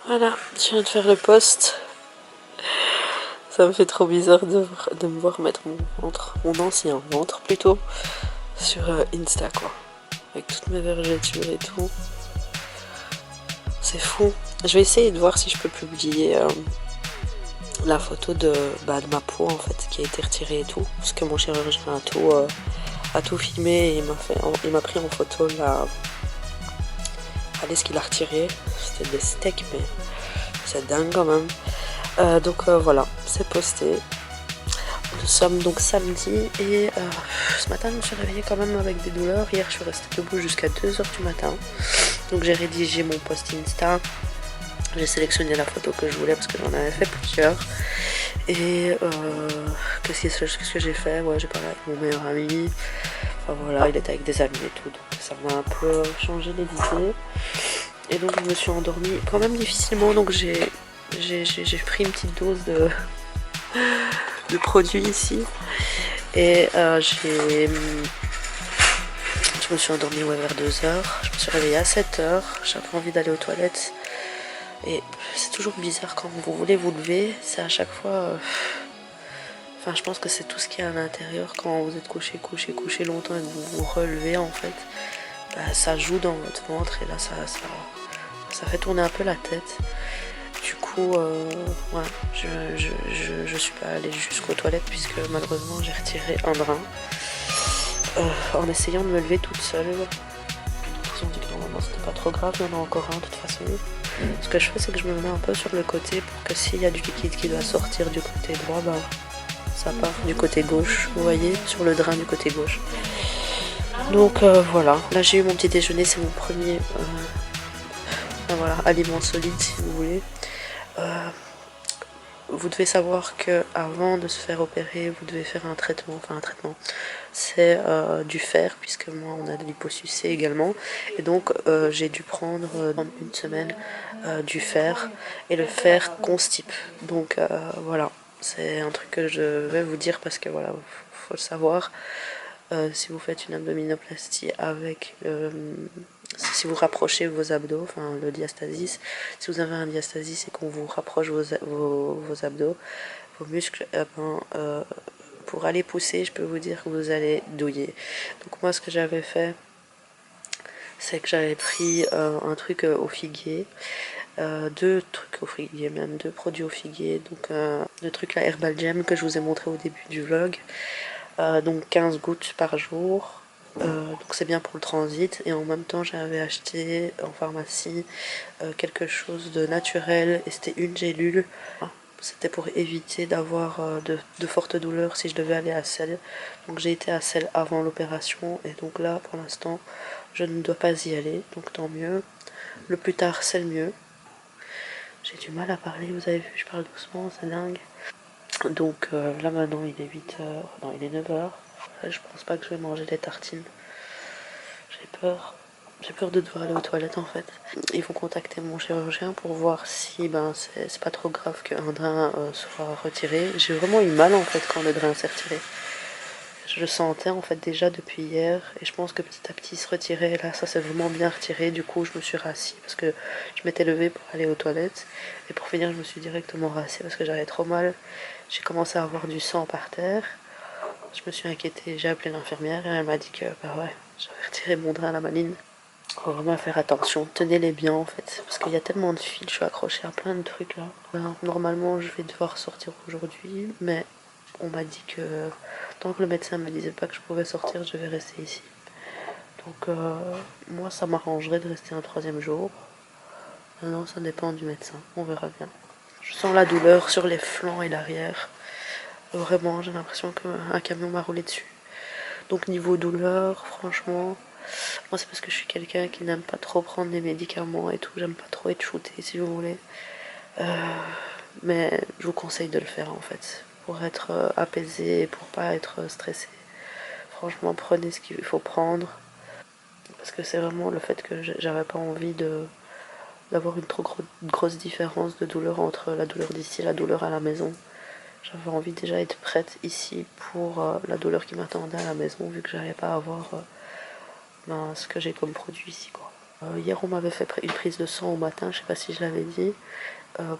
Voilà, je viens de faire le post. Ça me fait trop bizarre de me voir mettre mon ventre, mon ancien ventre plutôt, sur Insta quoi. Avec toutes mes vergetures et tout. C'est fou. Je vais essayer de voir si je peux publier la photo de ma peau en fait, qui a été retirée et tout. Parce que mon chirurgien a tout filmé et il m'a pris en photo la... Allez, ce qu'il a retiré. C'était des steaks mais c'est dingue quand même. Donc voilà, c'est posté. Nous sommes donc samedi et ce matin je me suis réveillée quand même avec des douleurs. Hier je suis restée debout jusqu'à 2h du matin. Donc j'ai rédigé mon post Insta. J'ai sélectionné la photo que je voulais parce que j'en avais fait plusieurs. Et qu'est-ce que j'ai fait? Ouais, j'ai parlé avec mon meilleur ami. Enfin voilà, il était avec des amis et tout. Donc ça m'a un peu changé les idées. Et donc je me suis endormie quand même difficilement. Donc j'ai pris une petite dose de produits ici. Et je me suis endormie vers 2h. Je me suis réveillée à 7h. J'avais envie d'aller aux toilettes. Et c'est toujours bizarre quand vous voulez vous lever. C'est à chaque fois... Enfin, je pense que c'est tout ce qu'il y a à l'intérieur. Quand vous êtes couché longtemps et que vous vous relevez, en fait, ça joue dans votre ventre. Et là, ça fait tourner un peu la tête. Du coup, ouais, je suis pas allée jusqu'aux toilettes puisque malheureusement j'ai retiré un drain en essayant de me lever toute seule. Ils ont dit que normalement c'était pas trop grave, il y en a encore un de toute façon. Ce que je fais, c'est que je me mets un peu sur le côté pour que s'il y a du liquide qui doit sortir du côté droit, ça part du côté gauche, vous voyez, sur le drain du côté gauche. Donc voilà, là j'ai eu mon petit déjeuner, c'est mon premier voilà, aliment solide si vous voulez. Vous devez savoir que avant de se faire opérer, vous devez faire un traitement, c'est du fer, puisque moi on a de l'hyposucé également, et donc j'ai dû prendre une semaine du fer, et le fer constipe, donc voilà, c'est un truc que je vais vous dire parce que voilà, faut le savoir. Si vous faites une abdominoplastie avec si vous rapprochez vos abdos, enfin le diastasis, si vous avez un diastasis et qu'on vous rapproche vos abdos, vos muscles, pour aller pousser, je peux vous dire que vous allez douiller. Donc moi ce que j'avais fait, c'est que j'avais pris un truc au figuier, deux trucs au figuier, même deux produits au figuier, donc le truc la Herbal Gem que je vous ai montré au début du vlog, donc 15 gouttes par jour. Donc c'est bien pour le transit, et en même temps j'avais acheté en pharmacie quelque chose de naturel et c'était une gélule. C'était pour éviter d'avoir de fortes douleurs si je devais aller à Celle. Donc j'ai été à Celle avant l'opération et donc là pour l'instant je ne dois pas y aller, donc tant mieux. Le plus tard c'est le mieux. J'ai du mal à parler, vous avez vu, je parle doucement, c'est dingue. Donc là maintenant il est 8h, non il est 9h. Je pense pas que je vais manger des tartines. J'ai peur. J'ai peur de devoir aller aux toilettes en fait. Ils vont contacter mon chirurgien pour voir si c'est pas trop grave qu'un drain soit retiré. J'ai vraiment eu mal en fait quand le drain s'est retiré. Je le sentais en fait déjà depuis hier et je pense que petit à petit il se retirait. Là ça s'est vraiment bien retiré. Du coup je me suis rassis parce que je m'étais levée pour aller aux toilettes. Et pour finir je me suis directement rassis parce que j'avais trop mal. J'ai commencé à avoir du sang par terre. Je me suis inquiétée, j'ai appelé l'infirmière et elle m'a dit que ouais, j'avais retiré mon drain à la maline. Faut vraiment faire attention, tenez-les bien en fait, parce qu'il y a tellement de fils, je suis accrochée à plein de trucs là. Normalement je vais devoir sortir aujourd'hui, mais on m'a dit que tant que le médecin me disait pas que je pouvais sortir, je vais rester ici. Donc moi ça m'arrangerait de rester un 3e jour. Maintenant ça dépend du médecin, on verra bien. Je sens la douleur sur les flancs et l'arrière. Vraiment, j'ai l'impression qu'un camion m'a roulé dessus. Donc niveau douleur, franchement, moi c'est parce que je suis quelqu'un qui n'aime pas trop prendre des médicaments et tout. J'aime pas trop être shootée si vous voulez. Mais je vous conseille de le faire en fait. Pour être apaisé et pour pas être stressé. Franchement, prenez ce qu'il faut prendre. Parce que c'est vraiment le fait que j'avais pas envie d'avoir une trop grosse différence de douleur entre la douleur d'ici et la douleur à la maison. J'avais envie déjà d'être prête ici pour la douleur qui m'attendait à la maison, vu que j'allais pas avoir ce que j'ai comme produit ici, quoi. Hier on m'avait fait une prise de sang au matin, je sais pas si je l'avais dit,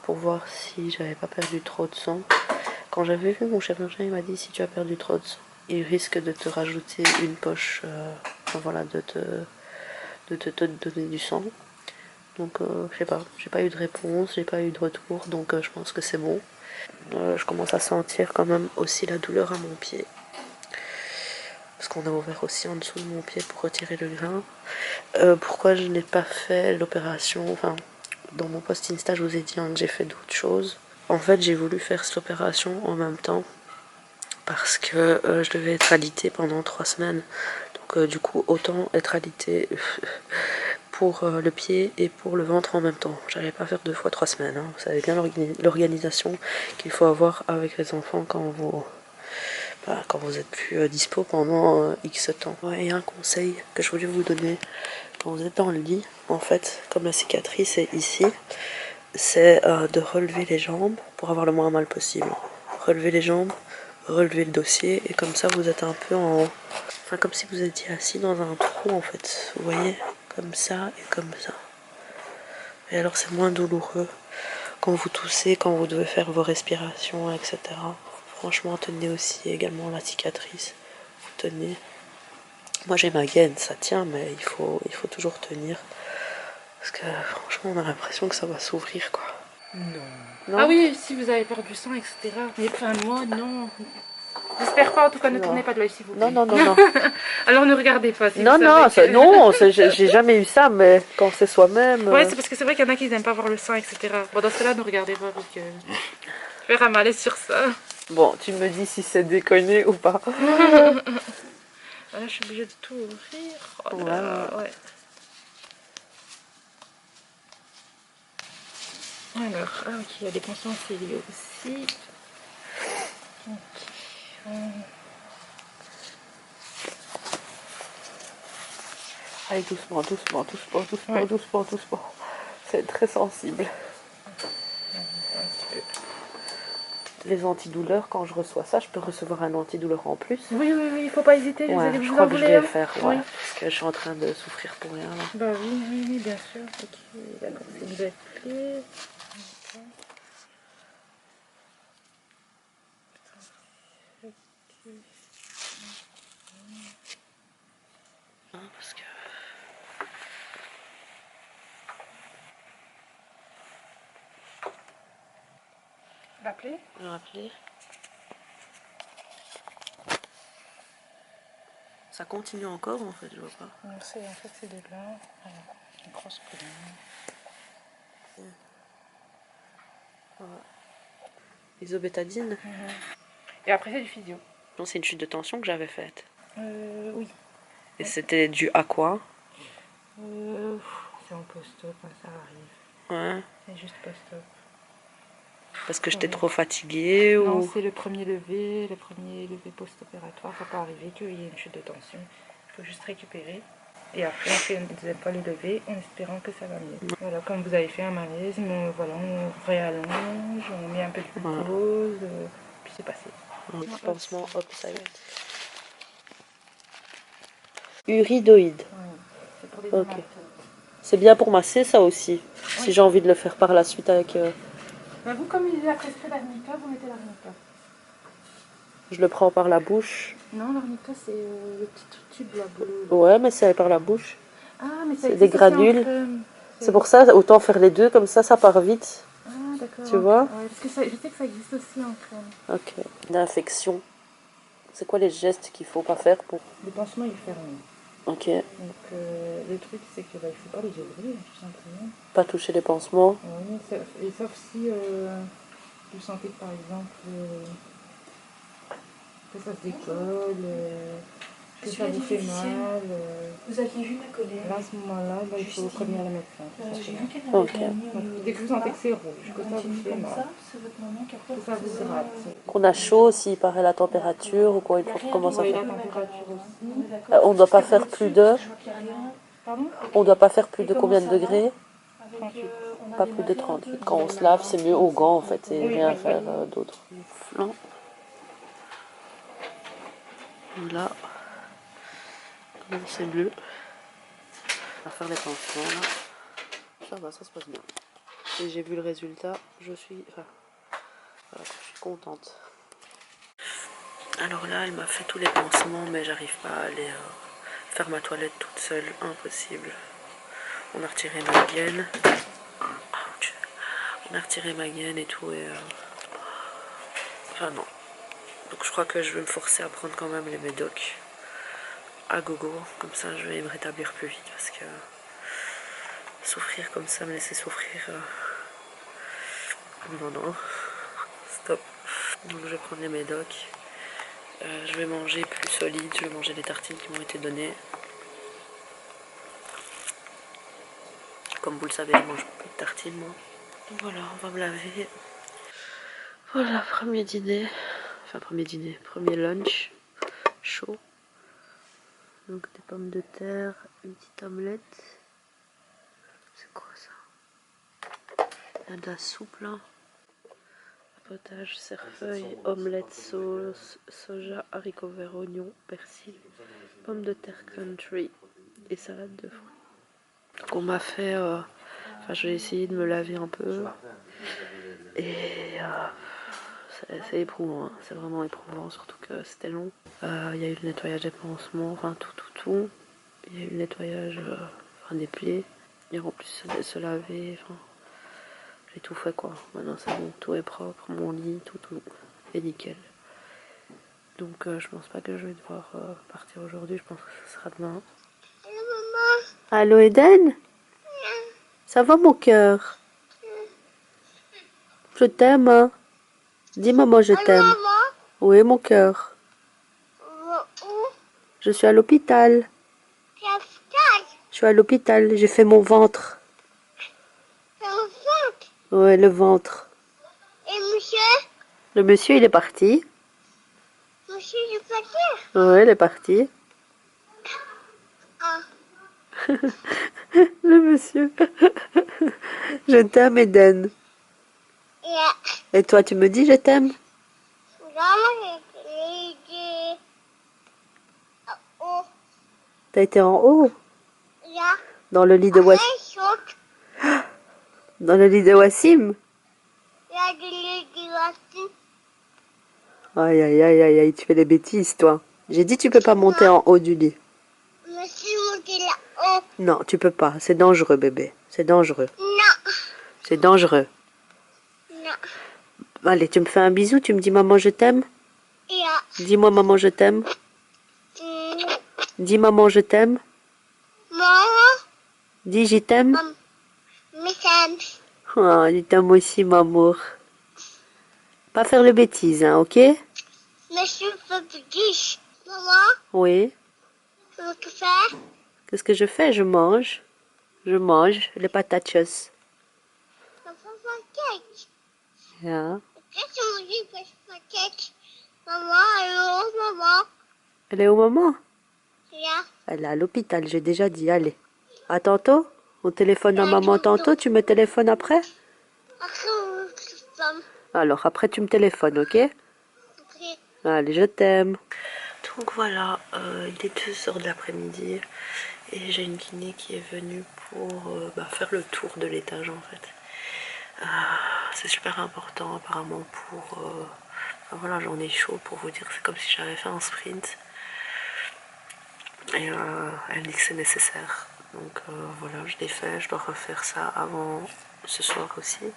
pour voir si j'avais pas perdu trop de sang. Quand j'avais vu mon chirurgien, il m'a dit si tu as perdu trop de sang, il risque de te rajouter une poche, enfin voilà, de te donner du sang. Donc je sais pas, j'ai pas eu de réponse, j'ai pas eu de retour, donc je pense que c'est bon. Je commence à sentir quand même aussi la douleur à mon pied. Parce qu'on a ouvert aussi en dessous de mon pied pour retirer le grain. Pourquoi je n'ai pas fait l'opération, enfin dans mon post Insta je vous ai dit hein, que j'ai fait d'autres choses. En fait j'ai voulu faire cette opération en même temps parce que je devais être alitée pendant 3 semaines. Donc du coup autant être alitée pour le pied et pour le ventre en même temps. J'allais pas faire 2 fois 3 semaines. Hein. Vous savez bien l'organisation qu'il faut avoir avec les enfants quand vous êtes plus dispo pendant X temps. Et un conseil que je voulais vous donner, quand vous êtes dans le lit, en fait, comme la cicatrice est ici, c'est de relever les jambes pour avoir le moins mal possible. Relever les jambes, relever le dossier, et comme ça vous êtes un peu en... Enfin, comme si vous étiez assis dans un trou en fait, vous voyez, comme ça et comme ça. Et alors c'est moins douloureux quand vous toussez, quand vous devez faire vos respirations, etc. Franchement, tenez aussi également la cicatrice. Vous tenez. Moi j'ai ma gaine, ça tient, mais il faut toujours tenir. Parce que franchement, on a l'impression que ça va s'ouvrir, quoi. Non. Ah oui, si vous avez perdu sang, etc. Mais enfin, moi, non. J'espère pas, en tout cas, ne tournez pas de l'œil, s'il vous plaît. Non, non, non, non. Alors ne regardez pas. Si non, vous non, savez que... non, j'ai jamais eu ça, mais quand c'est soi-même... Ouais, c'est parce que c'est vrai qu'il y en a qui n'aiment pas voir le sang, etc. Bon, dans ce cas-là, ne regardez pas, parce que je vais ramaler sur ça. Bon, tu me dis si c'est déconné ou pas. Là, je suis obligée de tout ouvrir. Oh là, ouais. Alors, ah ok, il y a des pansements ciliés aussi. Ok. Allez, doucement, doucement, doucement, doucement, ouais. Doucement, doucement. C'est très sensible. Les antidouleurs, quand je reçois ça, je peux recevoir un antidouleur en plus. Oui, oui, oui, il faut pas hésiter. Ouais, je crois que je vais le faire, ouais, oui. Parce que je suis en train de souffrir pour rien. Là. Bah oui, oui, oui, bien sûr. Ok, d'accord, c'est une belle clé. Parce que... L'appeler ? Rappeler. Ça continue encore en fait, je vois pas. Non, c'est en fait c'est de là. Alors, une grosse poudre. Isobétadine. Et après c'est du physio. Non, c'est une chute de tension que j'avais faite. Oui. Et c'était dû à quoi? C'est en post-op, ça arrive. Ouais. C'est juste post-op. Parce que j'étais trop fatiguée ou... Non, c'est le premier levé post-opératoire. Ça peut arriver qu'il y ait une chute de tension. Il faut juste récupérer. Et après, on fait une deuxième fois le lever en espérant que ça va mieux. Voilà, comme vous avez fait un malaise, voilà, on réallonge, on met un peu de glucose, puis c'est passé. Pansement, hop, ça y est. Uridoïde. C'est pour les ok. C'est bien pour masser ça aussi. Oui. Si j'ai envie de le faire par la suite avec... Ben vous, comme il a prescrit l'arnica, vous mettez l'arnica. Je le prends par la bouche. Non, l'arnica, c'est le petit tube là, bleu. Ouais, mais c'est par la bouche. Ah, mais c'est des granules. C'est pour ça, autant faire les deux, comme ça part vite. Ah, d'accord. Tu vois? Ouais, parce que ça, je sais que ça existe aussi en crème. Ok. L'infection. C'est quoi les gestes qu'il faut pas faire pour... Le pansement, il est fermé. Ok. Donc, le truc, c'est qu'il ne faut pas les ouvrir, tout simplement. Pas toucher les pansements. Oui, et sauf si vous sentez que, par exemple, que ça se décolle, que ça vous fait mal. Vous aviez vu ma collègue. Là, à ce moment-là, il faut prévenir le médecin. J'ai vu qu'elle avait okay. Dès que vous sentez que c'est rouge, que ça vous fait mal. C'est votre maman qui a que ça vous gratte. Qu'on a chaud, s'il paraît la température ou quoi, il faut commencer à Oui, faire. la température aussi. On ne doit pas faire plus de... Pardon? On ne doit pas faire plus de combien de degrés? 38. Pas plus de 38. Quand on se lave, c'est mieux aux gants en fait, et rien faire d'autre. Non. Là, c'est bleu. à faire les pansements là. Ça va, ça se passe bien. Et j'ai vu le résultat, je suis, enfin, voilà, je suis contente. Alors là, elle m'a fait tous les pansements, mais j'arrive pas à aller faire ma toilette toute seule, impossible. On a retiré ma gaine. Ouch. On a retiré ma gaine et tout, et enfin non. Donc je crois que je vais me forcer à prendre quand même les médocs à gogo, comme ça je vais me rétablir plus vite, parce que souffrir comme ça, me laisser souffrir, non, non, stop. Donc je vais prendre les médocs. Je vais manger plus solide, je vais manger les tartines qui m'ont été données. Comme vous le savez, je mange plus de tartines moi. Donc voilà, on va me laver. Voilà, premier dîner. Enfin premier dîner, premier lunch chaud. Donc des pommes de terre, une petite omelette. C'est quoi ça? Il y a de la soupe là. Potage, cerfeuil, omelette, sauce, soja, haricots verts, oignons, persil, pommes de terre country et salade de fruits. Donc on m'a fait, enfin je vais essayer de me laver un peu et c'est éprouvant, hein. C'est vraiment éprouvant, surtout que c'était long. Il y a eu le nettoyage des pansements, enfin tout. Il y a eu le nettoyage enfin, des pieds et en plus se laver, enfin j'ai tout fait quoi. Maintenant c'est bon, tout est propre, mon lit, tout est nickel. Donc je pense pas que je vais devoir partir aujourd'hui, je pense que ce sera demain. Allô maman. Allô Eden. Ça va mon cœur? Je t'aime hein. Dis maman je t'aime. Oui mon cœur. Je suis à l'hôpital. Je suis à l'hôpital, j'ai fait mon ventre. Ouais le ventre. Et monsieur? Le monsieur il est parti. Monsieur il est parti? Ouais il est parti. Ah. Le monsieur. Je t'aime Eden. Yeah. Et toi tu me dis je t'aime? T'as été en haut? Yeah. Dans le lit de Wassim? Dans le lit de Wassim? Yeah, dans le lit de Wassim. Aïe aïe aïe aïe aïe, tu fais des bêtises toi. J'ai dit tu peux pas monter en haut du lit. Je suis montée là-haut. Non, tu peux pas, c'est dangereux bébé. C'est dangereux. Non. C'est dangereux. Non. Allez, tu me fais un bisou, tu me dis maman je t'aime? Yeah. Dis-moi maman je t'aime. Dis maman je t'aime. Maman. Dis je t'aime. Je t'aime. Oh, je t'aime aussi maman. Pas faire de bêtises, hein, ok? Mais je fais bêtises. Maman. Oui. Qu'est-ce que tu fais? Qu'est-ce que je fais? Je mange. Je mange les patates. Yeah. Maman, allô, maman. Elle est où maman? Yeah. Elle est à l'hôpital, j'ai déjà dit, allez. À tantôt. On téléphone à maman tantôt, tu me téléphones après? Alors après tu me téléphones, ok? Ok. Allez, je t'aime. Donc voilà, il est 2h de l'après-midi et j'ai une kiné qui est venue pour faire le tour de l'étage en fait. C'est super important apparemment pour... enfin, voilà, j'en ai chaud pour vous dire, c'est comme si j'avais fait un sprint. Et elle dit que c'est nécessaire. Donc voilà, je l'ai fait, je dois refaire ça avant ce soir aussi,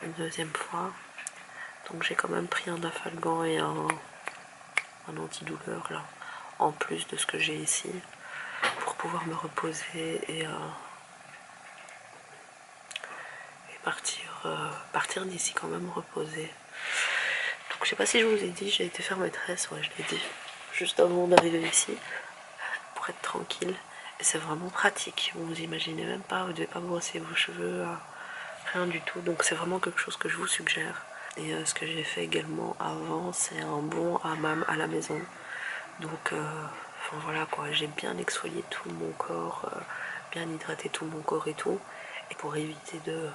une deuxième fois. Donc j'ai quand même pris un Dafalgan et un antidouleur là, en plus de ce que j'ai ici, pour pouvoir me reposer et partir d'ici quand même reposer. Donc je sais pas si je vous ai dit, j'ai été faire maîtresse, ouais je l'ai dit, juste avant d'arriver ici, pour être tranquille. Et c'est vraiment pratique, vous imaginez même pas, vous devez pas brosser vos cheveux, rien du tout. Donc c'est vraiment quelque chose que je vous suggère. Et ce que j'ai fait également avant, c'est un bon hammam à la maison. Donc enfin, voilà quoi, j'ai bien exfolié tout mon corps, bien hydraté tout mon corps et tout. Et pour éviter de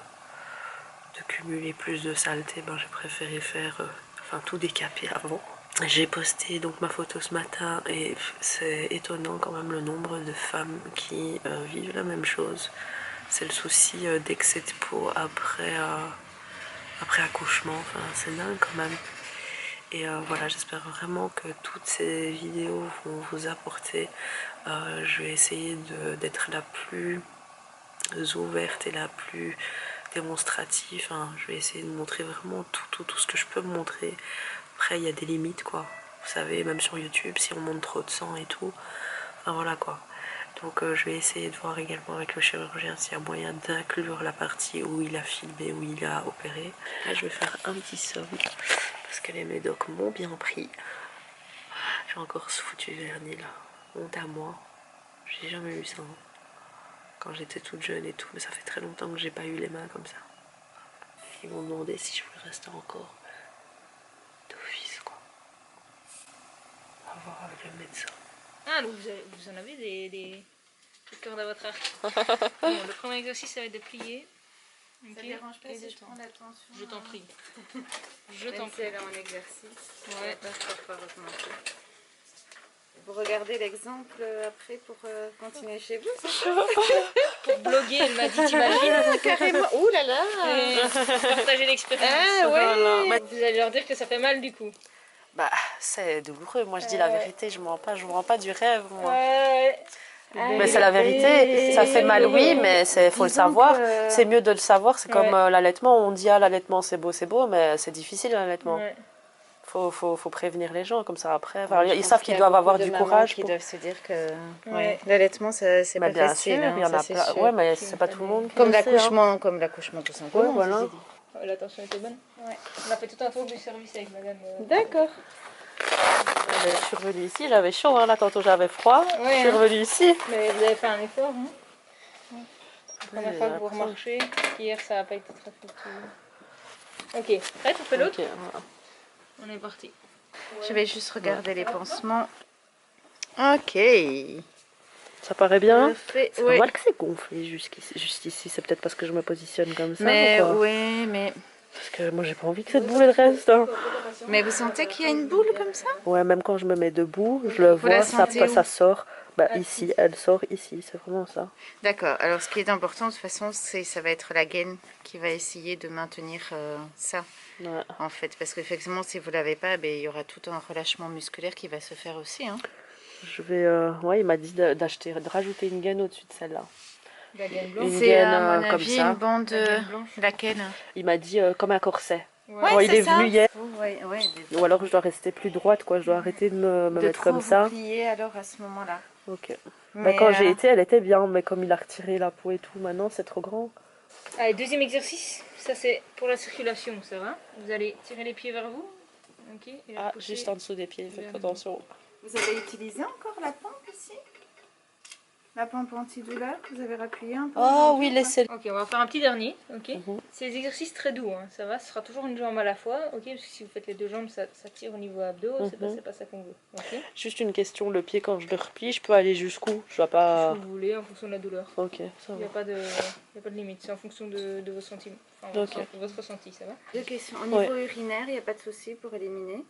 cumuler plus de saleté, ben, j'ai préféré faire, enfin tout décaper avant. J'ai posté donc ma photo ce matin et c'est étonnant quand même le nombre de femmes qui vivent la même chose. C'est le souci d'excès de peau après accouchement, enfin c'est dingue quand même. Et voilà, j'espère vraiment que toutes ces vidéos vont vous apporter. Je vais essayer d'être la plus ouverte et la plus démonstrative. Hein. Je vais essayer de montrer vraiment tout ce que je peux montrer. Après, il y a des limites, quoi. Vous savez, même sur YouTube, si on montre trop de sang et tout, enfin voilà, quoi. Donc je vais essayer de voir également avec le chirurgien s'il y a moyen d'inclure la partie où il a filmé, où il a opéré. Là, je vais faire un petit somme parce que les médocs m'ont bien pris. J'ai encore ce foutu vernis là. Honte à moi. J'ai jamais eu ça. Hein. Quand j'étais toute jeune et tout, mais ça fait très longtemps que j'ai pas eu les mains comme ça. Ils m'ont demandé si je voulais rester encore d'office, quoi. On va voir avec le médecin. Ah, donc vous en avez des cordes à votre arc. Bon, le premier exercice, ça va être de plier. Ça Ok. ne dérange pas Et si de je prends l'attention. Je t'en prie. Je t'en Même si prie. elle est en exercice. Ouais. Pas parfois recommencer. Vous regardez l'exemple après pour continuer chez vous, c'est ça? Pour bloguer, elle m'a dit, t'imagines? Carrément. Ouh là là. Partager l'expérience. Ah ouais. Voilà. Vous allez leur dire que ça fait mal du coup. Bah, c'est douloureux. Moi, je dis la vérité. Je vous mens pas du rêve, moi. Mais c'est la vérité, ça fait mal, oui, mais faut le savoir. C'est mieux de le savoir. C'est comme l'allaitement. On dit, ah, l'allaitement, c'est beau, mais c'est difficile, l'allaitement. Ouais. Faut prévenir les gens, comme ça après. Enfin, ils savent qu'ils doivent avoir du courage. Qui doivent se dire que Ouais. l'allaitement, c'est Mais pas bien facile. sûr, hein, il y en ça, a c'est plein. sûr. Ouais, mais c'est pas tout le monde qui Comme le sait, hein. comme l'accouchement tout simplement. Ouais, voilà. ceci dit. La tension était bonne. Ouais. On a fait tout un tour du service avec madame. D'accord. Je suis revenue ici, j'avais chaud, hein, là, tantôt j'avais froid. Ouais, Je suis revenue ici. Mais vous avez fait un effort, hein? La première Ouais, fois que j'ai vous l'impression. remarchez, hier ça n'a pas été très fructueux. Ok, prête, on fait l'autre? Ok, voilà. On est parti. Je vais juste regarder les pansements. Ok. Ça paraît bien. Parfait. C'est Oui. normal que c'est gonflé jusqu'ici. C'est peut-être parce que je me positionne comme ça. Mais ou quoi. oui, mais Parce que moi j'ai pas envie que cette boule elle reste. Hein. vous sentez qu'il y a une boule comme ça? Ouais, même quand je me mets debout, je le Vous la vois, sentez où? ça sort. Bah ici, elle sort ici, c'est vraiment ça. D'accord. Alors ce qui est important de toute façon, ça va être la gaine qui va essayer de maintenir ça. Ouais. En fait, parce qu'effectivement, si vous l'avez pas, il y aura tout un relâchement musculaire qui va se faire aussi. Hein. Je vais. Ouais, il m'a dit de rajouter une gaine au-dessus de celle-là. La gaine blanche. Une C'est gaine à mon comme avis ça. une bande La gaine blanche. laquelle? Il m'a dit comme un corset. Ouais. Quand il est venu hier. Ouais, Ou alors je dois rester plus droite, quoi. Je dois arrêter de me de mettre trop comme ça. vous plier alors à ce moment-là. Ok. Mais, Bah, quand j'ai été, elle était bien, mais comme il a retiré la peau et tout, maintenant c'est trop grand. Allez, deuxième exercice, ça c'est pour la circulation, ça va? Vous allez tirer les pieds vers vous. Ok. Et la Ah, pousser. juste en dessous des pieds, faites vers attention. Vous avez utilisé encore la pompe ici? La pompe antidouleur, vous avez rappuyé un peu? Oh oui, laissez. Ok, on va faire un petit dernier, ok. Mhm. C'est des exercices très doux, hein, ça va, ce sera toujours une jambe à la fois, ok, parce que si vous faites les deux jambes, ça tire au niveau abdos, c'est pas ça qu'on veut, ok. Juste une question, le pied quand je le replie, je peux aller jusqu'où? Je dois Ce pas. que vous voulez, en fonction de la douleur. Ok, ça Il n'y va. a pas de limite, c'est en fonction de vos sentiments, enfin, Ok. votre ressenti, ça va. Deux questions. Au niveau urinaire, il n'y a pas de souci pour éliminer?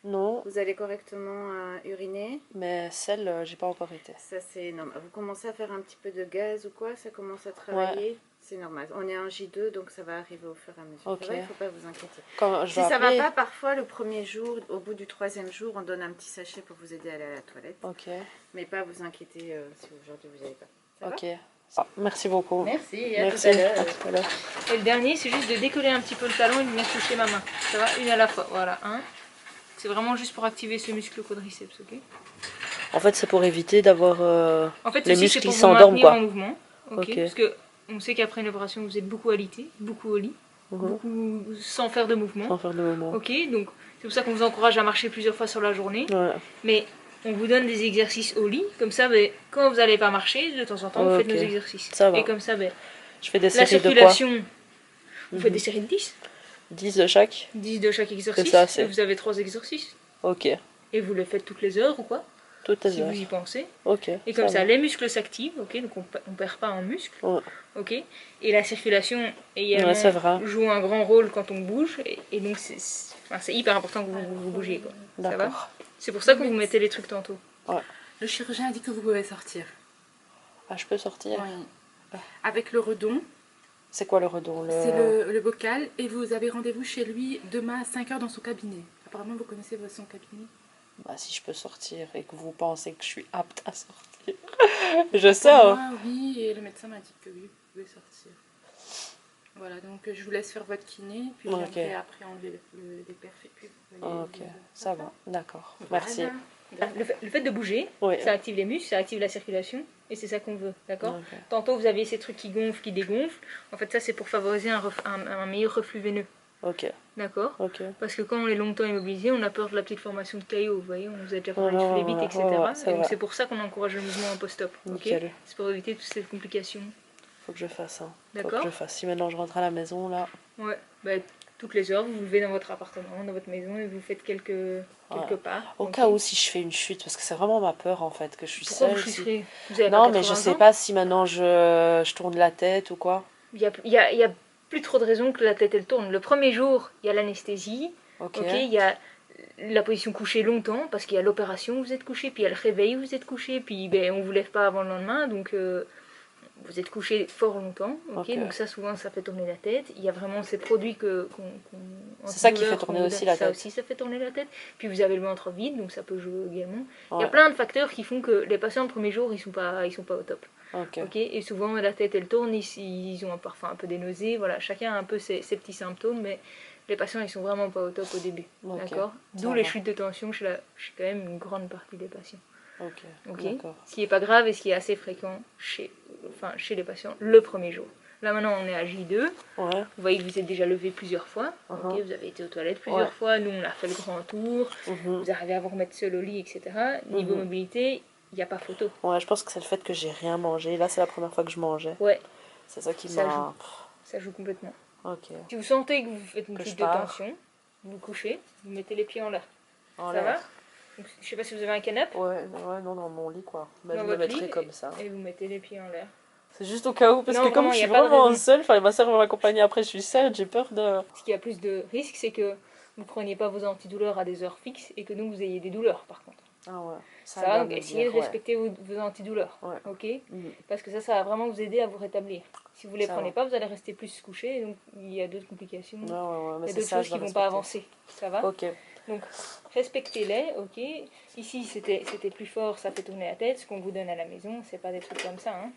Non, Vous allez correctement uriner? mais celle, j'ai pas encore été. Ça c'est normal. Vous commencez à faire un petit peu de gaz ou quoi? Ça commence à travailler? C'est normal. On est en J2, donc ça va arriver au fur et à mesure. Ok. C'est vrai, il ne faut pas vous inquiéter. Quand je Si dois ça appeler... va pas, parfois le premier jour, au bout du troisième jour, on donne un petit sachet pour vous aider à aller à la toilette. Ok, Mais pas vous inquiéter si aujourd'hui vous n'avez pas. Ça va? ok. Ah, merci beaucoup. Merci, à Merci. tout à l'heure. À tout à l'heure. Et le dernier, c'est juste de décoller un petit peu le talon et de venir toucher ma main, ça va, une à la fois, voilà, hein. C'est vraiment juste pour activer ce muscle quadriceps, ok. En fait, c'est pour éviter d'avoir En fait, les ceci, muscles c'est qui pour vous s'endorment, maintenir quoi. en mouvement, ok. Ok. Parce que on sait qu'après une opération, vous êtes beaucoup alité, beaucoup au lit, beaucoup sans faire de mouvement. Sans faire de mouvement. Ok, donc c'est pour ça qu'on vous encourage à marcher plusieurs fois sur la journée. Ouais. Mais on vous donne des exercices au lit, comme ça, quand vous n'allez pas marcher, de temps en temps, vous faites Ok. nos exercices. Ça va. Et comme ça, Je fais des la séries de quoi? circulation, vous faites des séries de 10. 10 de chaque? 10 de chaque exercice. C'est ça, c'est- Et vous avez 3 exercices. Ok. Et vous les faites toutes les heures ou quoi, Toutes les si heures. vous y pensez. Ok. Et comme ça, va. les muscles s'activent, ok, donc on perd pas en muscles, Ouais. ok. Et la circulation également Ouais, c'est vrai. joue un grand rôle quand on bouge, et donc Enfin, c'est hyper important que vous bougiez, quoi. Ça va? D'accord. C'est pour ça qu'on vous mettait les trucs tantôt. Ouais. Le chirurgien a dit que vous pouvez sortir. Ah, je peux sortir? Oui. Avec le redon, C'est quoi le redon? c'est le bocal, et vous avez rendez-vous chez lui demain à 5 h dans son cabinet. Apparemment, vous connaissez son cabinet. Bah, si je peux sortir et que vous pensez que je suis apte à sortir. Je sors. Moi, oui, et le médecin m'a dit que oui, vous pouvez sortir. Voilà, donc je vous laisse faire votre kiné, puis je Ok. viendrai après enlever les perfs, et puis vous voyez. Ok, ça va, d'accord. Voilà. Merci. Le fait de bouger, Oui. ça active les muscles, ça active la circulation, et c'est ça qu'on veut, d'accord? Ok. Tantôt, vous aviez ces trucs qui gonflent, qui dégonflent. En fait, ça, c'est pour favoriser un meilleur reflux veineux, Ok, d'accord? ok. Parce que quand on est longtemps immobilisé, on a peur de la petite formation de caillots, vous voyez, on vous a déjà parlé Ouais, sous les ouais, bites, ouais, etc. ouais, c'est Et donc vrai. c'est pour ça qu'on encourage le mouvement en post-op, ok? Nickel. C'est pour éviter toutes ces complications. Faut que je fasse ça. Faut D'accord. que je fasse. Si maintenant je rentre à la maison, là. Ouais, bah, toutes les heures, vous vous levez dans votre appartement, dans votre maison, et vous faites quelques pas. Au ok? cas où si je fais une chute, parce que c'est vraiment ma peur en fait, que je suis Pourquoi seule. vous si- chuterez? Vous avez Non, pas mais je 80 sais ans. pas si maintenant je tourne la tête ou quoi. Il y a plus trop de raisons que la tête elle tourne. Le premier jour, il y a l'anesthésie, Ok. ok, il y a la position couchée longtemps, parce qu'il y a l'opération où vous êtes couché, puis il y a le réveil où vous êtes couché, puis ben, on vous lève pas avant le lendemain, donc vous êtes couché fort longtemps, ok, Ok. donc ça souvent ça fait tourner la tête. Il y a vraiment ces produits C'est ça qui fait antidouleurs tourner qu'on vous aussi donne. la Ça tête. aussi ça fait tourner la tête. Puis vous avez le ventre vide, donc ça peut jouer également. Il y a Ouais. plein de facteurs qui font que les patients le premier jour ils sont pas au top. Ok. Ok, et souvent la tête elle tourne, ils ont parfois un peu des nausées, voilà, chacun a un peu ses petits symptômes, mais les patients ils sont vraiment pas au top au début, Ok, d'accord? ça D'où les va. chutes de tension chez quand même une grande partie des patients. Ok. Ok. D'accord. Ce qui n'est pas grave et ce qui est assez fréquent chez les patients le premier jour. Là maintenant on est à J2, Ouais. vous voyez que vous êtes déjà levé plusieurs fois, ok, vous avez été aux toilettes plusieurs Ouais. fois, nous on a fait le grand tour, Mhm. vous arrivez à vous remettre seul au lit, etc. Niveau Mhm. mobilité, il n'y a pas photo. Ouais, je pense que c'est le fait que j'ai rien mangé. Là, c'est la première fois que je mangeais. Ouais, C'est ça qui Ça m'a. ça joue complètement. Ok. Si vous sentez que vous faites une Que chute je de pars. tension, vous vous couchez, vous mettez les pieds en l'air. En Ça l'air. va? Donc, je sais pas si vous avez un canapé Ouais, ouais, non, dans mon lit quoi. Bah, dans je me votre mettrai lit comme ça. et vous mettez les pieds en l'air. C'est juste au cas où, parce Non, que comme vraiment, je y a suis pas de vraiment raison. seule, enfin, ma soeur va m'accompagner après, je suis seule, j'ai peur de. Ce qui a plus de risque, c'est que vous ne preniez pas vos antidouleurs à des heures fixes et que nous vous ayez des douleurs par contre. Ah ouais. Ça elle va, doit donc me essayez dire, de respecter vos antidouleurs. Ouais. Ok? Mhm. Parce que ça va vraiment vous aider à vous rétablir. Si vous ne les Ça prenez va. pas, vous allez rester plus couché, et donc il y a d'autres complications. Ouais, ouais, mais Il y a c'est d'autres ça, choses je qui dois vont pas respecter. avancer. Ça va? Ok. Donc, respectez-les, ok. Ici, c'était plus fort, ça fait tourner la tête. Ce qu'on vous donne à la maison, c'est pas des trucs comme ça. Hein.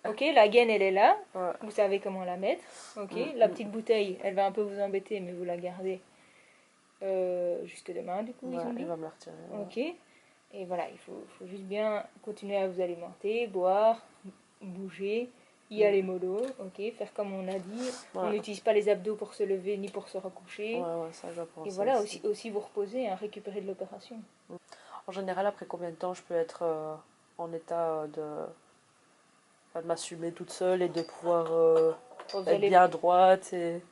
Ok, la gaine, elle est là. Ouais. Vous savez comment la mettre. Ok, la petite bouteille, elle va un peu vous embêter, mais vous la gardez jusque demain, du coup, Ouais, ils ont dit. il va me la retirer. Ouais. Ok. Et voilà, il faut juste bien continuer à vous alimenter, boire, bouger, y aller mollo, ok, faire comme on a dit. On Ouais. n'utilise pas les abdos pour se lever ni pour se recoucher. Ouais, ouais, ça, je dois penser Et voilà, aussi vous reposer, hein, récupérer de l'opération. En général, après combien de temps je peux être en état de m'assumer toute seule et de pouvoir Vous être allez- bien droite et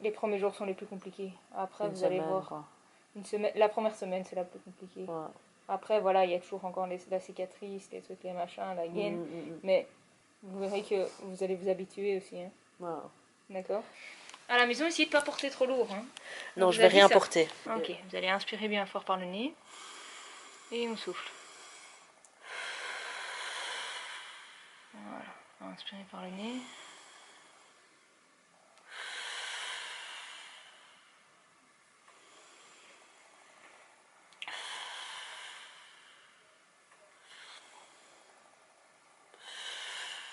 Les premiers jours sont les plus compliqués. Après, une vous allez semaine, voir. quoi. La première semaine, c'est la plus compliquée. Ouais. Après, voilà, il y a toujours encore la cicatrice, les trucs, les machins, la gaine. Mhm. Mais vous verrez que vous allez vous habituer aussi. Hein. Ouais. D'accord. À la maison, essayez de ne pas porter trop lourd. Hein. Non, On je vous vais a dit rien ça. porter. Ok, vous allez inspirer bien fort par le nez. Et on souffle. Voilà, inspirez par le nez.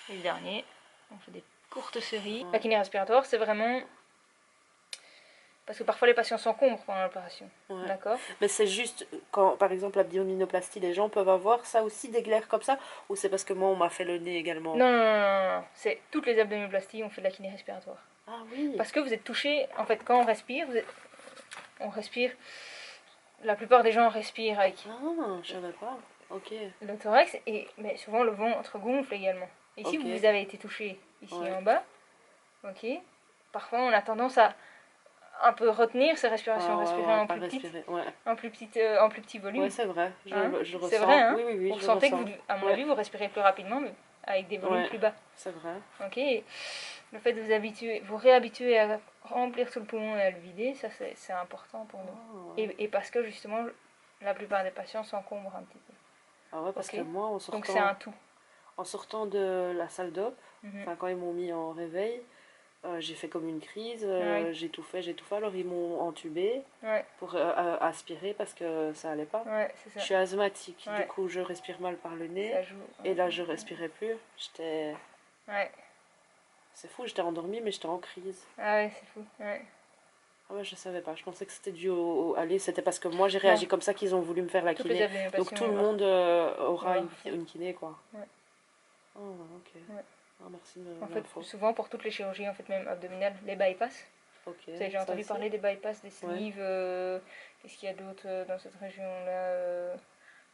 Et le dernier, on fait des courtes séries. La kiné respiratoire, c'est vraiment... Parce que parfois les patients s'encombrent pendant l'opération. Ouais. D'accord? Mais c'est juste quand, par exemple, l'abdominoplastie, les gens peuvent avoir ça aussi, des glaires comme ça, ou c'est parce que moi on m'a fait le nez également? Non. C'est toutes les abdominoplasties, on fait de la kiné respiratoire. Ah oui. Parce que vous êtes touché, en fait, quand on respire, on respire. La plupart des gens respirent avec Ah, je savais pas. Ok. le thorax, mais souvent le ventre gonfle également. Ici, Ok. vous avez été touché ici Ouais. en bas. Ok. Parfois, on a tendance à un peu retenir ces respirations, respirer en pas plus petite. respirer. Ouais. En plus petit volume. Ouais, c'est vrai. Je Hein, je c'est ressens. vrai, hein. Oui, Vous je ressentez que, ressens. à mon Ouais. avis, vous respirez plus rapidement, mais avec des volumes plus bas. C'est vrai. Ok. Le fait de vous réhabituer à remplir tout le poumon et à le vider, ça c'est important pour nous. Et parce que justement, la plupart des patients s'encombrent un petit peu. Ah ouais, parce que moi, donc c'est un tout. En sortant de la salle d'op, quand ils m'ont mis en réveil, j'ai fait comme une crise, j'ai tout fait, alors ils m'ont entubé pour aspirer parce que ça allait pas. C'est ça. Je suis asthmatique, du coup je respire mal par le nez, et là je respirais plus, j'étais... C'est fou, j'étais endormie mais j'étais en crise. Ah ouais, c'est fou, Ah ouais, je savais pas, je pensais que c'était dû allez, c'était parce que moi j'ai réagi comme ça qu'ils ont voulu me faire la kiné. Donc tout le monde aura une kiné, quoi. Oh, ok. Ah, merci de En fait, souvent pour toutes les chirurgies, en fait, même abdominales, les bypass. Vous avez déjà entendu parler des bypass, des sleeves, qu'est-ce qu'il y a d'autre dans cette région-là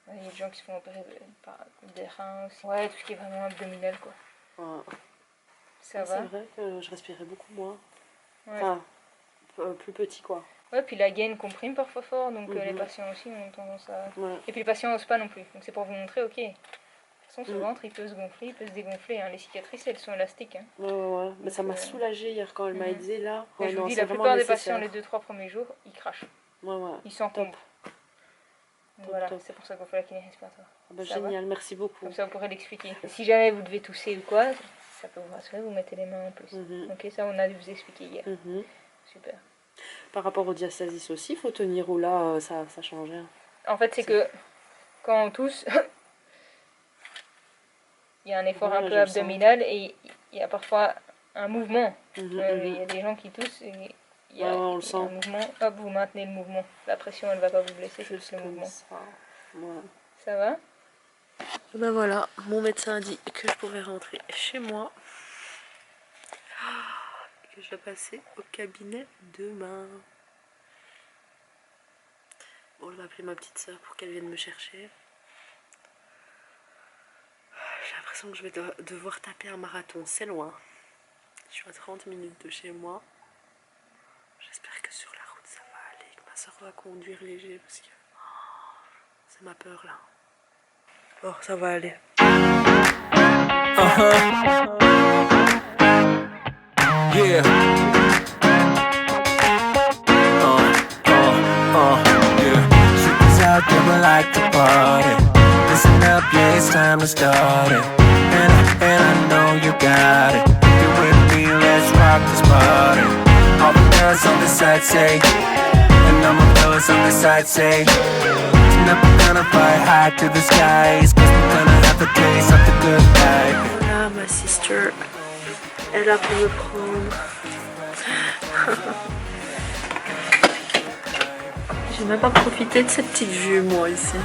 il y a des gens qui se font opérer des reins aussi. Ouais, tout ce qui est vraiment abdominal, quoi. Ça va. C'est vrai que je respirais beaucoup moins. Enfin, plus petit, quoi. Ouais, puis la gaine comprime parfois fort, donc les patients aussi ont tendance à... Et puis les patients n'osent pas non plus, donc c'est pour vous montrer, ok. De toute façon, ce ventre, il peut se gonfler, il peut se dégonfler. Les cicatrices, elles sont élastiques. Ouais. Mais ça m'a soulagée hier quand elle m'a aidé là. Je vous dis, la plupart des patients, les 2-3 premiers jours, ils crachent. Ils s'encombrent. Voilà, c'est pour ça qu'on fait la kiné respiratoire. Génial, merci beaucoup. Comme ça, vous pourrez l'expliquer. Si jamais vous devez tousser ou quoi, ça peut vous rassurer, vous mettez les mains en plus. Ok, ça, on a dû vous expliquer hier. Super. Par rapport au diastasis aussi, il faut tenir ou là, ça change rien. En fait, c'est que quand on tousse... Il y a un effort un peu abdominal et il y a parfois un mouvement. Il y a des gens qui toussent et il y a, on le sent. Un mouvement. Hop, vous maintenez le mouvement. La pression, elle ne va pas vous blesser, c'est juste le mouvement. Ça va? Ben voilà, mon médecin a dit que je pouvais rentrer chez moi. Que je vais passer au cabinet demain. Bon, je vais appeler ma petite soeur pour qu'elle vienne me chercher. J'ai l'impression que je vais devoir taper un marathon, c'est loin. Je suis à 30 minutes de chez moi. J'espère que sur la route ça va aller, que ma soeur va conduire léger parce que c'est ma peur là. Oh, ça va aller. Yeah. Yeah. She's out there, we like to party. Listen up, yeah, it's time to start it. And I know you got it. If you're with me, let's rock this party. All the girls on the side say, and all my fellas on the side say, tonight we're gonna fly high to the skies, 'cause we're gonna have a taste of the good life. Voilà, ma sister, elle est là pour me prendre. J'ai même pas profité de cette petite vue, moi, ici.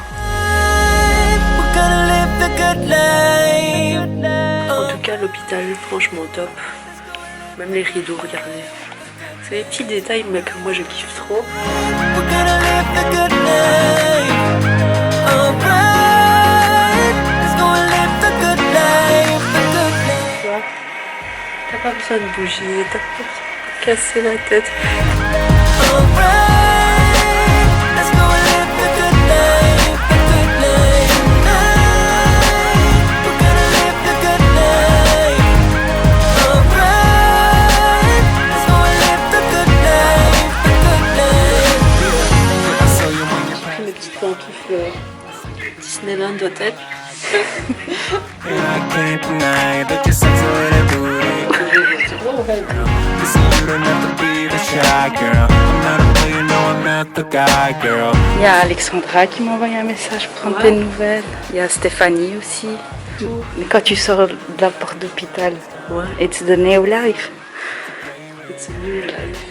En tout cas, l'hôpital, franchement top. Même les rideaux, regardez. C'est des petits détails, mais que moi je kiffe trop. T'as pas besoin de bouger, t'as pas besoin de casser la tête. Mes petites pantoufles Disneyland d'hôtel. Il y a Alexandra qui m'a envoyé un message pour prendre des nouvelles. Il y a Stéphanie aussi. Mais quand tu sors de la porte d'hôpital, it's the new life. It's a new life.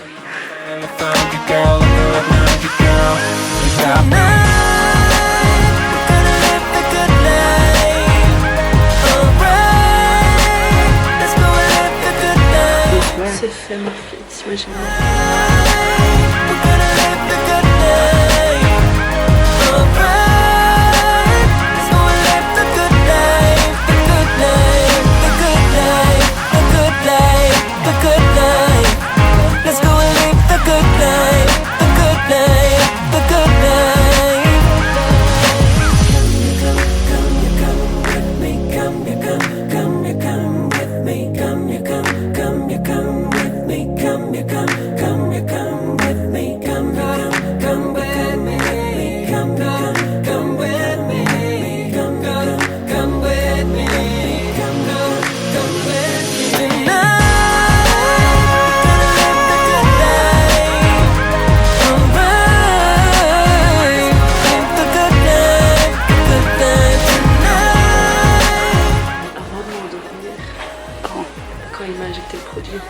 C'est fait ma fille, t'imagines? Come come with me, come with me, come with me, come with me, come with me. Avant de m'endormir, quand il m'a injecté le produit,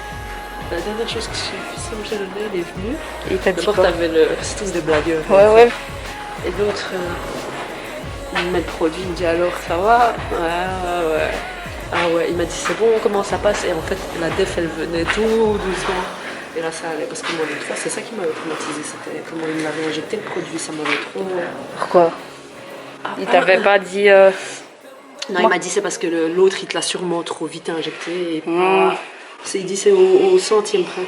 la dernière chose que j'ai fait, c'est que elle est venue. Et il t'a dit D'abord, quoi? t'avais le. C'était des blagues. Ouais. Et l'autre, il me met le produit, il me dit alors ça va? Ouais. Ah ouais, il m'a dit c'est bon, comment ça passe? Et en fait, la def elle venait tout doucement. Et là ça allait, parce que moi l'autre fois, c'est ça qui m'avait traumatisé, c'était comment il m'avait injecté le produit, ça m'avait trop. Pourquoi? Il t'avait pas dit... Non, il m'a dit c'est parce que l'autre il te l'a sûrement trop vite injecté. Et il dit c'est au centième près.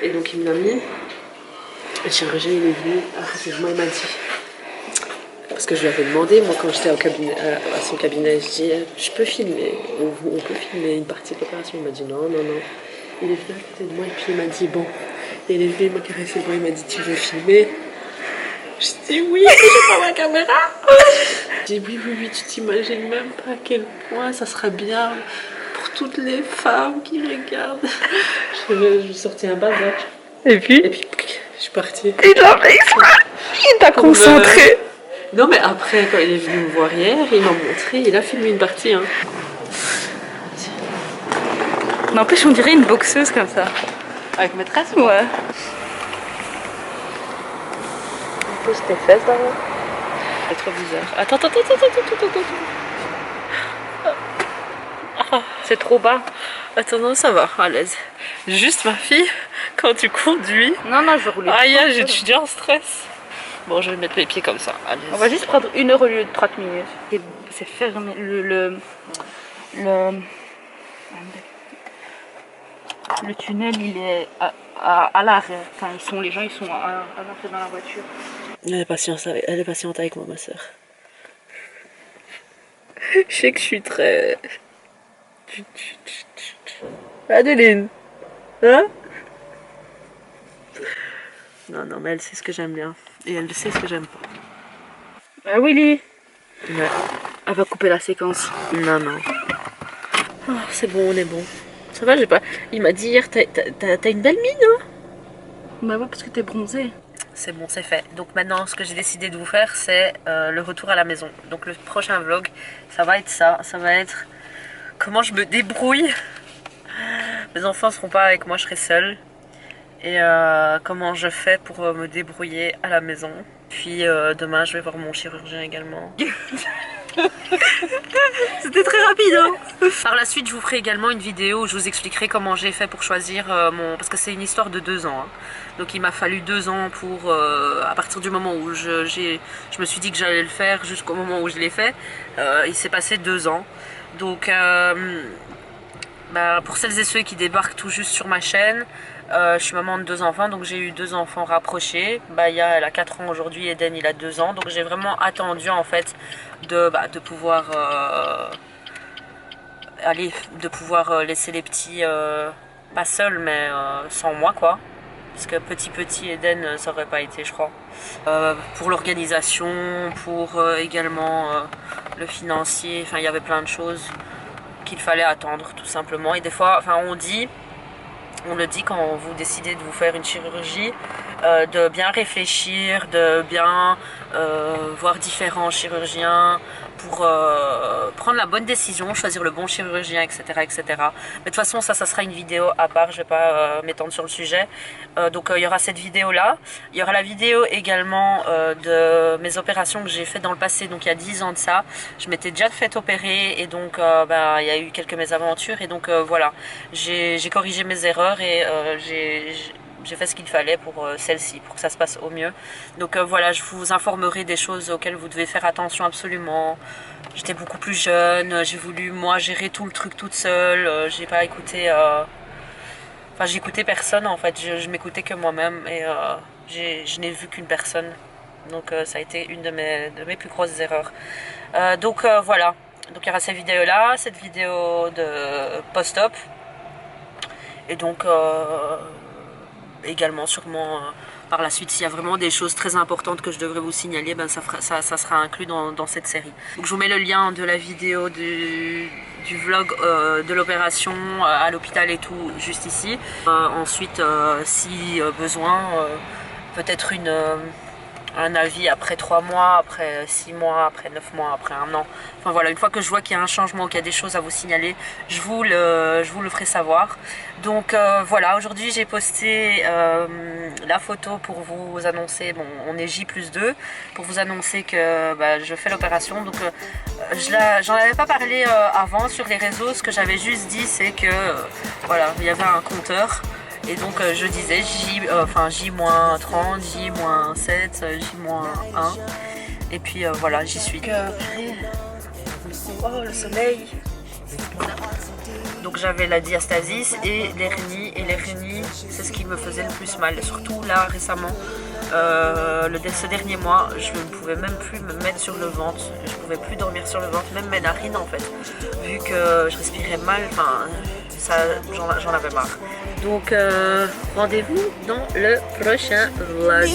Et donc il me l'a mis. Le chirurgien il est venu, moi il m'a dit. Parce que je lui avais demandé, moi quand j'étais au cabinet, à son cabinet, je dis je peux filmer, on peut filmer une partie de l'opération. Il m'a dit non. Il est venu à côté de moi et puis il m'a dit bon. Et il est venu, il m'a caressé le bras, il m'a dit tu veux filmer? Je dis oui, j'ai pas ma caméra. J'ai dit oui, tu t'imagines même pas à quel point ça sera bien pour toutes les femmes qui regardent. Je sortais un bazar. Et puis Je suis partie. il l'a fait exprès. Il t'a concentré. Non mais après quand il est venu me voir hier, il m'a montré, il a filmé une partie. Hein. N'empêche, on dirait une boxeuse comme ça. Avec maîtresse? Ouais. Pose tes fesses d'abord. C'est trop bizarre. Attends. C'est trop bas. Attends, non, ça va, à l'aise. Juste ma fille, quand tu conduis. Non, je vais rouler. Aïe, j'ai déjà en stress. Bon, je vais mettre mes pieds comme ça. À l'aise. On va juste prendre 1 heure au lieu de 30 minutes. C'est fermé. Le tunnel, il est à l'arrêt. Enfin, les gens, ils sont à l'arrêt dans la voiture. Elle est patiente avec moi, ma soeur. Je sais que je suis très... Adeline, hein? Non, mais elle sait ce que j'aime bien. Et elle sait ce que j'aime pas. Ah Willy, Ouais. elle va couper la séquence. Non. Oh, c'est bon, on est bon. Ça va, j'ai pas... Il m'a dit hier, t'as une belle mine, hein? Bah ouais, parce que t'es bronzée. C'est bon, c'est fait. Donc maintenant, ce que j'ai décidé de vous faire, c'est le retour à la maison. Donc le prochain vlog, ça va être ça. Ça va être comment je me débrouille. Mes enfants seront pas avec moi, je serai seule. Et comment je fais pour me débrouiller à la maison. Puis demain, je vais voir mon chirurgien également. C'était très rapide, hein. Par la suite, je vous ferai également une vidéo où je vous expliquerai comment j'ai fait pour choisir mon... Parce que c'est une histoire de 2 ans. Hein. Donc il m'a fallu 2 ans pour... à partir du moment où je me suis dit que j'allais le faire jusqu'au moment où je l'ai fait. Il s'est passé 2 ans. Donc pour celles et ceux qui débarquent tout juste sur ma chaîne, je suis maman de 2 enfants, donc j'ai eu 2 enfants rapprochés. Baya, elle a 4 ans aujourd'hui, Eden il a 2 ans. Donc j'ai vraiment attendu en fait de pouvoir laisser les petits pas seuls mais sans moi quoi. Parce que petit Eden ça aurait pas été je crois. Pour l'organisation, pour également le financier, enfin il y avait plein de choses qu'il fallait attendre tout simplement. Et des fois, enfin on le dit quand vous décidez de vous faire une chirurgie, de bien réfléchir, de bien voir différents chirurgiens pour prendre la bonne décision, choisir le bon chirurgien, etc. Mais de toute façon, ça sera une vidéo à part, je ne vais pas m'étendre sur le sujet. Donc il y aura cette vidéo-là. Il y aura la vidéo également de mes opérations que j'ai faites dans le passé, donc il y a 10 ans de ça. Je m'étais déjà fait opérer et donc il y a eu quelques mésaventures. Et donc voilà, j'ai corrigé mes erreurs et j'ai fait ce qu'il fallait pour celle-ci, pour que ça se passe au mieux. Donc voilà, je vous informerai des choses auxquelles vous devez faire attention absolument. J'étais beaucoup plus jeune, j'ai voulu moi gérer tout le truc toute seule, j'ai pas écouté... Enfin j'écoutais personne en fait, je m'écoutais que moi-même et je n'ai vu qu'une personne. Donc ça a été une de mes plus grosses erreurs. Donc voilà, donc il y aura cette vidéo-là, cette vidéo de post-op. Et donc également sûrement par la suite, s'il y a vraiment des choses très importantes que je devrais vous signaler, ben, ça sera inclus dans cette série. Donc je vous mets le lien de la vidéo du vlog de l'opération à l'hôpital et tout juste ici. Ensuite, si besoin, peut-être un avis après 3 mois, après 6 mois, après 9 mois, après 1 an. Enfin voilà, une fois que je vois qu'il y a un changement, qu'il y a des choses à vous signaler, je vous le ferai savoir. Donc voilà, aujourd'hui j'ai posté la photo pour vous annoncer, bon on est J+2, pour vous annoncer que bah, je fais l'opération. Donc j'en avais pas parlé avant sur les réseaux, ce que j'avais juste dit c'est que voilà, il y avait un compteur. Et donc je disais J-30, J-7, J-1. Et puis voilà, j'y suis. Oh le soleil. Donc j'avais la diastasis et l'hernie. Et l'hernie, c'est ce qui me faisait le plus mal. Surtout là récemment, ce dernier mois, je ne pouvais même plus me mettre sur le ventre. Je ne pouvais plus dormir sur le ventre, même mes narines en fait. Vu que je respirais mal, enfin j'en avais marre. Donc rendez-vous dans le prochain vlog.